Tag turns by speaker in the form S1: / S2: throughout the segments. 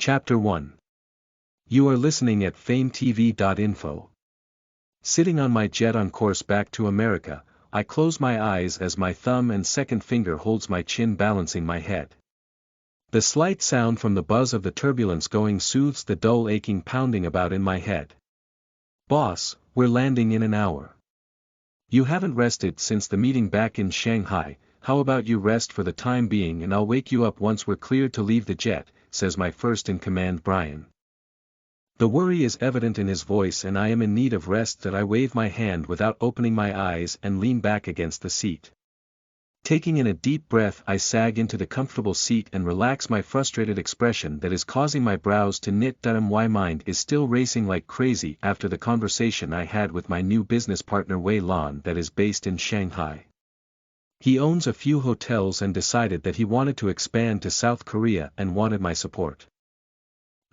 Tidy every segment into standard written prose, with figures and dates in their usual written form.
S1: Chapter 1. You are listening at FameTV.info. Sitting on my jet on course back to America, I close my eyes as my thumb and second finger holds my chin balancing my head. The slight sound from the buzz of the turbulence going soothes the dull aching pounding about in my head. Boss, we're landing in an hour. You haven't rested since the meeting back in Shanghai. How about you rest for the time being and I'll wake you up once we're cleared to leave the jet, says my first-in-command Brian. The worry is evident in his voice and I am in need of rest that I wave my hand without opening my eyes and lean back against the seat. Taking in a deep breath, I sag into the comfortable seat and relax my frustrated expression that is causing my brows to knit. My mind is still racing like crazy after the conversation I had with my new business partner Wei Lan that is based in Shanghai. He owns a few hotels and decided that he wanted to expand to South Korea and wanted my support.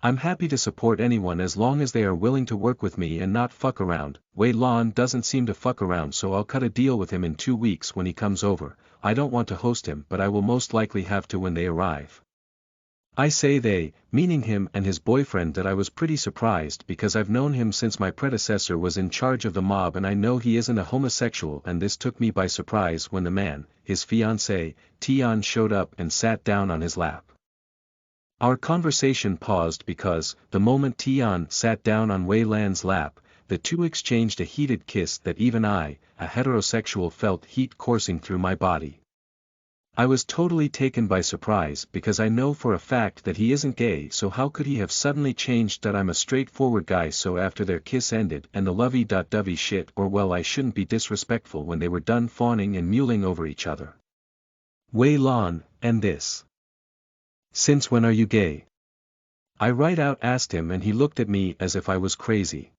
S1: I'm happy to support anyone as long as they are willing to work with me and not fuck around. Wei Lan doesn't seem to fuck around, so I'll cut a deal with him in 2 weeks when he comes over. I don't want to host him, but I will most likely have to when they arrive. I say they, meaning him and his boyfriend, that I was pretty surprised because I've known him since my predecessor was in charge of the mob and I know he isn't a homosexual, and this took me by surprise when the man, his fiancée, Tian, showed up and sat down on his lap. Our conversation paused because, the moment Tian sat down on Wei Lan's lap, the two exchanged a heated kiss that even I, a heterosexual, felt heat coursing through my body. I was totally taken by surprise because I know for a fact that he isn't gay, so how could he have suddenly changed? That I'm a straightforward guy. So after their kiss ended and the lovey-dovey shit, or well, I shouldn't be disrespectful, when they were done fawning and mewling over each other. Wei Lan, and this. Since when are you gay? I right out asked him, and he looked at me as if I was crazy.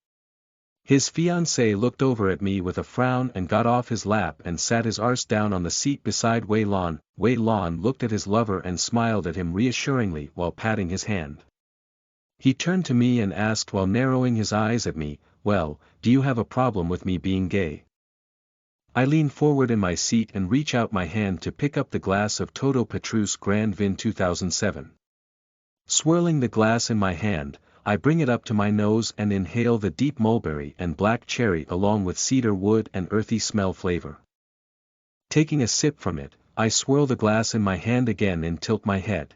S1: His fiancée looked over at me with a frown and got off his lap and sat his arse down on the seat beside Wei Lan. Wei Lan looked at his lover and smiled at him reassuringly while patting his hand. He turned to me and asked while narrowing his eyes at me, "Well, do you have a problem with me being gay?" I lean forward in my seat and reach out my hand to pick up the glass of Toto Petrus Grand Vin 2007. Swirling the glass in my hand, I bring it up to my nose and inhale the deep mulberry and black cherry along with cedar wood and earthy smell flavor. Taking a sip from it, I swirl the glass in my hand again and tilt my head.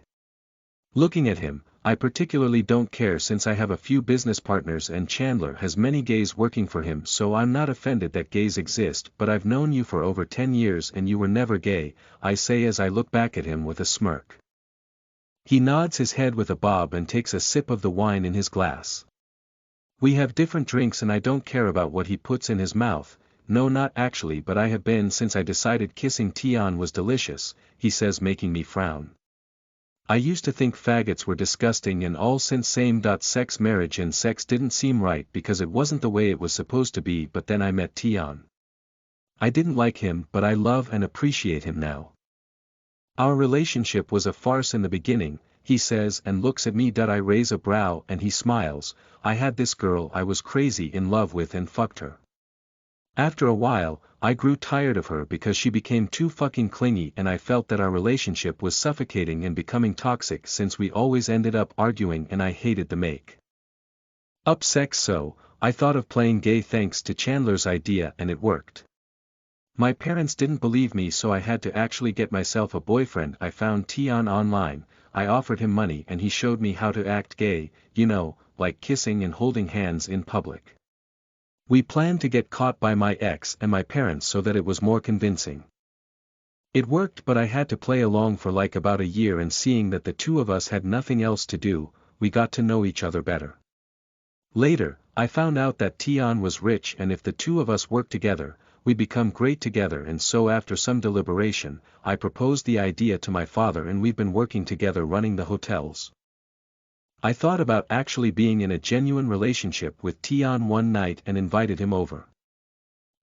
S1: Looking at him, I particularly don't care since I have a few business partners and Chandler has many gays working for him, so I'm not offended that gays exist. But I've known you for over 10 years and you were never gay, I say as I look back at him with a smirk. He nods his head with a bob and takes a sip of the wine in his glass. We have different drinks and I don't care about what he puts in his mouth. No, not actually, but I have been since I decided kissing Tian was delicious, he says, making me frown. I used to think faggots were disgusting and all since same-sex marriage and sex didn't seem right because it wasn't the way it was supposed to be, but then I met Tian. I didn't like him, but I love and appreciate him now. Our relationship was a farce in the beginning, he says and looks at me. I raise a brow and he smiles. I had this girl I was crazy in love with and fucked her. After a while, I grew tired of her because she became too fucking clingy and I felt that our relationship was suffocating and becoming toxic since we always ended up arguing and I hated the make-up sex, so I thought of playing gay thanks to Chandler's idea and it worked. My parents didn't believe me, so I had to actually get myself a boyfriend. I found Tian online, I offered him money and he showed me how to act gay, you know, like kissing and holding hands in public. We planned to get caught by my ex and my parents so that it was more convincing. It worked, but I had to play along for like about a year, and seeing that the two of us had nothing else to do, we got to know each other better. Later, I found out that Tian was rich and if the two of us worked together, we'd become great together, and so after some deliberation, I proposed the idea to my father and we've been working together running the hotels. I thought about actually being in a genuine relationship with Tian one night and invited him over.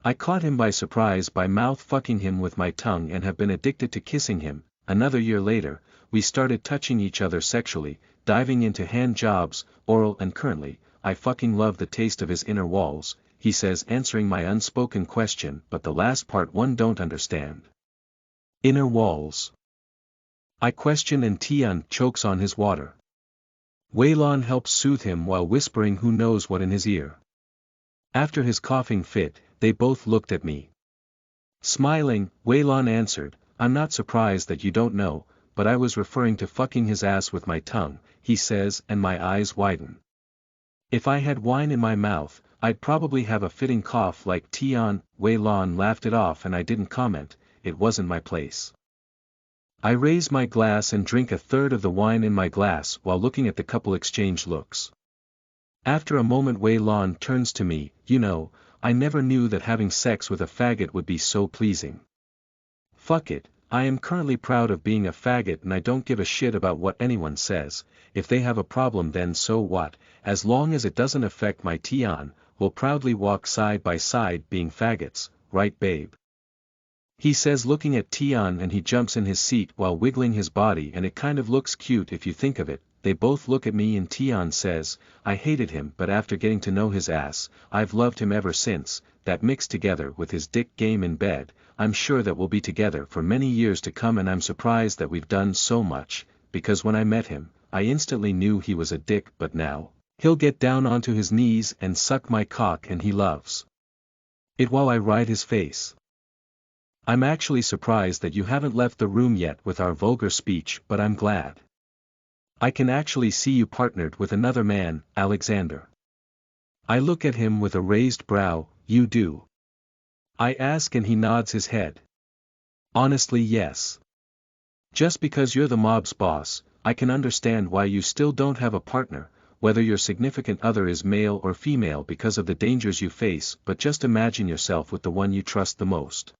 S1: I caught him by surprise by mouth fucking him with my tongue and have been addicted to kissing him. Another year later, we started touching each other sexually, diving into hand jobs, oral, and currently, I fucking love the taste of his inner walls, he says, answering my unspoken question, but the last part one don't understand. Inner walls? I question and Tian chokes on his water. Waylon helps soothe him while whispering who knows what in his ear. After his coughing fit, they both looked at me. Smiling, Waylon answered, "I'm not surprised that you don't know, but I was referring to fucking his ass with my tongue," he says, and my eyes widen. If I had wine in my mouth, I'd probably have a fitting cough like Tion. Waylon laughed it off and I didn't comment, it wasn't my place. I raise my glass and drink a third of the wine in my glass while looking at the couple exchange looks. After a moment Waylon turns to me, "You know, I never knew that having sex with a faggot would be so pleasing. Fuck it, I am currently proud of being a faggot and I don't give a shit about what anyone says, if they have a problem then so what, as long as it doesn't affect my Tion, we'll proudly walk side by side being faggots, right babe?" He says looking at Tion and he jumps in his seat while wiggling his body and it kind of looks cute if you think of it. They both look at me and Tion says, "I hated him but after getting to know his ass, I've loved him ever since, that mixed together with his dick game in bed, I'm sure that we'll be together for many years to come and I'm surprised that we've done so much, because when I met him, I instantly knew he was a dick but now, he'll get down onto his knees and suck my cock and he loves it while I ride his face. I'm actually surprised that you haven't left the room yet with our vulgar speech but I'm glad. I can actually see you partnered with another man, Alexander." I look at him with a raised brow, "You do?" I ask and he nods his head. "Honestly yes. Just because you're the mob's boss, I can understand why you still don't have a partner, whether your significant other is male or female because of the dangers you face, but just imagine yourself with the one you trust the most.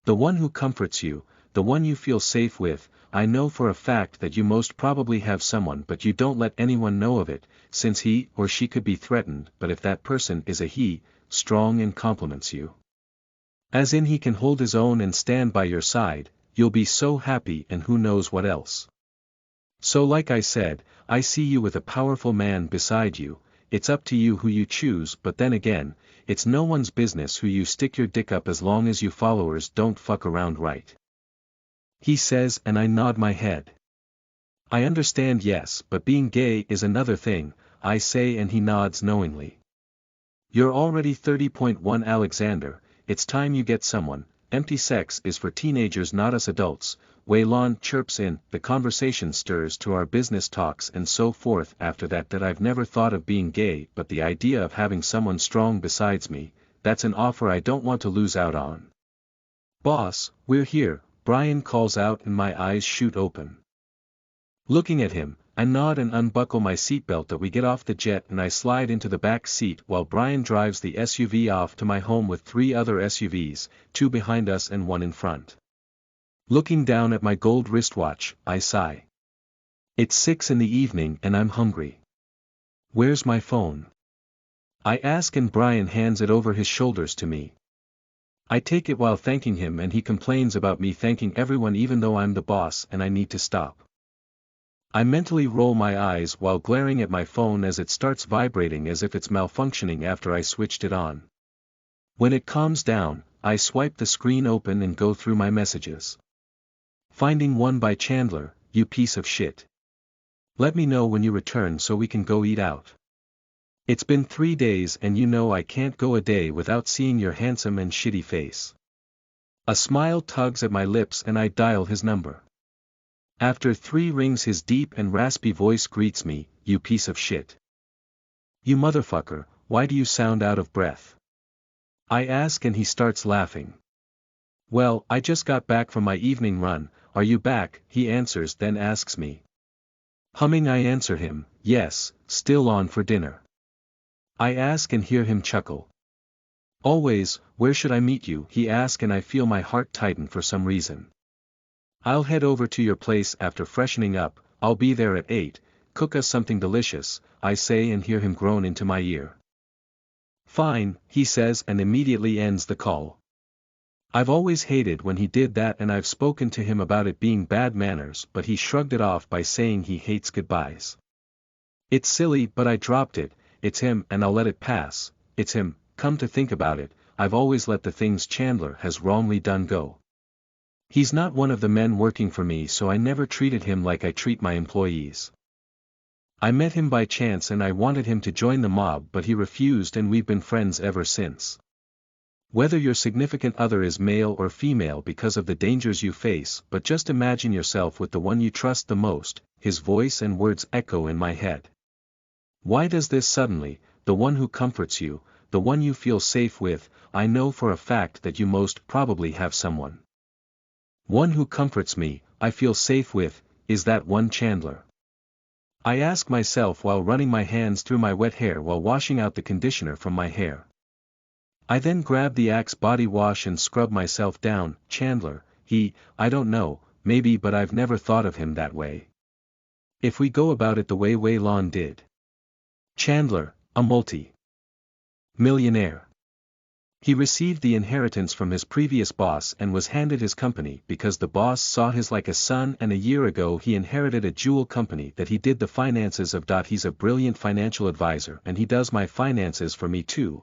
S1: The one who comforts you, the one you feel safe with. I know for a fact that you most probably have someone but you don't let anyone know of it, since he or she could be threatened, but if that person is a he, strong and compliments you. As in he can hold his own and stand by your side, you'll be so happy and who knows what else. So like I said, I see you with a powerful man beside you, it's up to you who you choose but then again, it's no one's business who you stick your dick up as long as you followers don't fuck around right?" He says and I nod my head. "I understand yes but being gay is another thing," I say and he nods knowingly. "You're already 30.1 Alexander, it's time you get someone, empty sex is for teenagers not us adults." Waylon chirps in, the conversation stirs to our business talks and so forth after that I've never thought of being gay but the idea of having someone strong besides me, that's an offer I don't want to lose out on. "Boss, we're here," Brian calls out and my eyes shoot open. Looking at him, I nod and unbuckle my seatbelt that we get off the jet and I slide into the back seat while Brian drives the SUV off to my home with 3 other SUVs, 2 behind us and 1 in front. Looking down at my gold wristwatch, I sigh. It's 6 in the evening and I'm hungry. "Where's my phone?" I ask and Brian hands it over his shoulders to me. I take it while thanking him and he complains about me thanking everyone even though I'm the boss and I need to stop. I mentally roll my eyes while glaring at my phone as it starts vibrating as if it's malfunctioning after I switched it on. When it calms down, I swipe the screen open and go through my messages. Finding one by Chandler, "You piece of shit. Let me know when you return so we can go eat out. It's been 3 days and you know I can't go a day without seeing your handsome and shitty face." A smile tugs at my lips and I dial his number. After 3 rings his deep and raspy voice greets me, "You piece of shit. You motherfucker, why do you sound out of breath?" I ask and he starts laughing. "Well, I just got back from my evening run, are you back?" he answers then asks me. Humming I answer him, "Yes, still on for dinner." I ask and hear him chuckle. "Always, where should I meet you?" he asks and I feel my heart tighten for some reason. "I'll head over to your place after freshening up, I'll be there at 8, cook us something delicious," I say and hear him groan into my ear. "Fine," he says and immediately ends the call. I've always hated when he did that and I've spoken to him about it being bad manners but he shrugged it off by saying he hates goodbyes. It's silly but I dropped it, it's him and I'll let it pass, it's him. Come to think about it, I've always let the things Chandler has wrongly done go. He's not one of the men working for me so I never treated him like I treat my employees. I met him by chance and I wanted him to join the mob, but he refused, and we've been friends ever since. Whether your significant other is male or female because of the dangers you face, but just imagine yourself with the one you trust the most. His voice and words echo in my head. Why does this suddenly? The one who comforts you, the one you feel safe with. I know for a fact that you most probably have someone. One who comforts me, I feel safe with. Is that one Chandler? I ask myself while running my hands through my wet hair while washing out the conditioner from my hair. I then grab the Axe body wash and scrub myself down. Chandler, I don't know, maybe, but I've never thought of him that way. If we go about it the way Waylon did. Chandler, a multi-millionaire. He received the inheritance from his previous boss and was handed his company because the boss saw his like a son, and a year ago he inherited a jewel company that he did the finances of. He's a brilliant financial advisor and he does my finances for me too.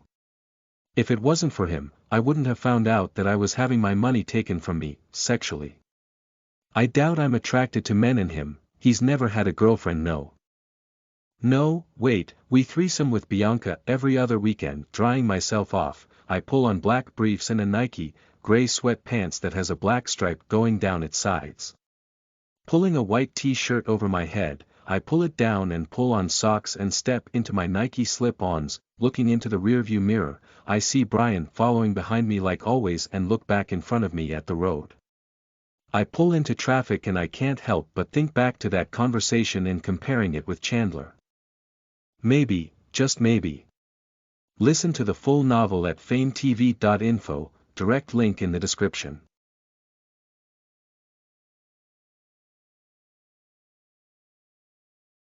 S1: If it wasn't for him, I wouldn't have found out that I was having my money taken from me, sexually. I doubt I'm attracted to men in him. He's never had a girlfriend. No, wait, we threesome with Bianca every other weekend. Drying myself off, I pull on black briefs and a Nike, gray sweatpants that has a black stripe going down its sides. Pulling a white t-shirt over my head, I pull it down and pull on socks and step into my Nike slip-ons. Looking into the rearview mirror, I see Brian following behind me like always and look back in front of me at the road. I pull into traffic and I can't help but think back to that conversation and comparing it with Chandler. Maybe, just maybe. Listen to the full novel at FameTV.info, direct link in the description.